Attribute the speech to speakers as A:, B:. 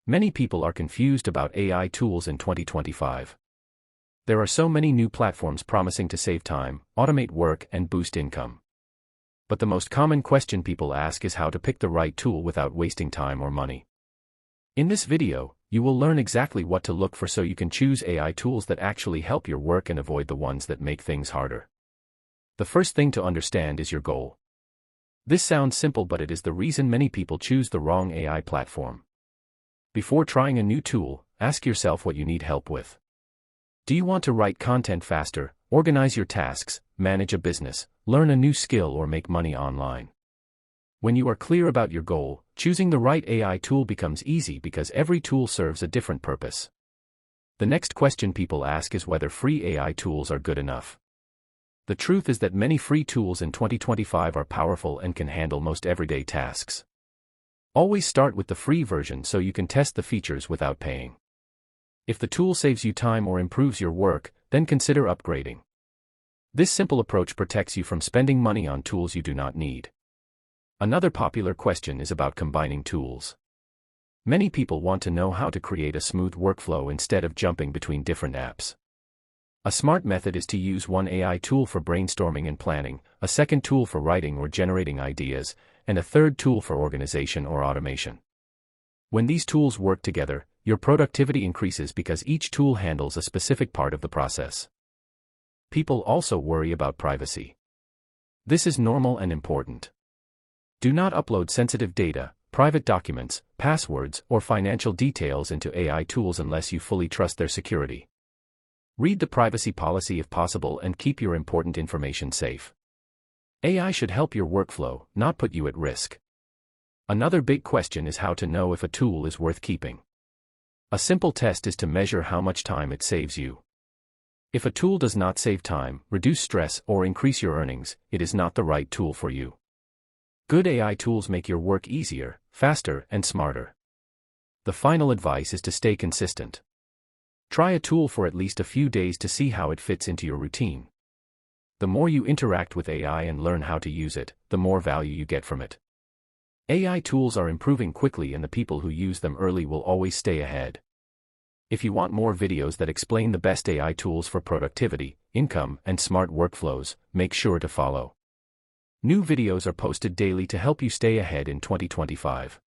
A: Many people are confused about AI tools in 2025. There are so many new platforms promising to save time, automate work, and boost income. But the most common question people ask is how to pick the right tool without wasting time or money. In this video, you will learn exactly what to look for so you can choose AI tools that actually help your work and avoid the ones that make things harder. The first thing to understand is your goal. This sounds simple, but it is the reason many people choose the wrong AI platform. Before trying a new tool, ask yourself what you need help with. Do you want to write content faster, organize your tasks, manage a business, learn a new skill, or make money online? When you are clear about your goal, choosing the right AI tool becomes easy because every tool serves a different purpose. The next question people ask is whether free AI tools are good enough. The truth is that many free tools in 2025 are powerful and can handle most everyday tasks. Always start with the free version so you can test the features without paying. If the tool saves you time or improves your work, then consider upgrading. This simple approach protects you from spending money on tools you do not need. Another popular question is about combining tools. Many people want to know how to create a smooth workflow instead of jumping between different apps. A smart method is to use one AI tool for brainstorming and planning, a second tool for writing or generating ideas, and a third tool for organization or automation. When these tools work together, your productivity increases because each tool handles a specific part of the process. People also worry about privacy. This is normal and important. Do not upload sensitive data, private documents, passwords, or financial details into AI tools unless you fully trust their security. Read the privacy policy if possible and keep your important information safe. AI should help your workflow, not put you at risk. Another big question is how to know if a tool is worth keeping. A simple test is to measure how much time it saves you. If a tool does not save time, reduce stress, or increase your earnings, it is not the right tool for you. Good AI tools make your work easier, faster, and smarter. The final advice is to stay consistent. Try a tool for at least a few days to see how it fits into your routine. The more you interact with AI and learn how to use it, the more value you get from it. AI tools are improving quickly, and the people who use them early will always stay ahead. If you want more videos that explain the best AI tools for productivity, income, and smart workflows, make sure to follow. New videos are posted daily to help you stay ahead in 2025.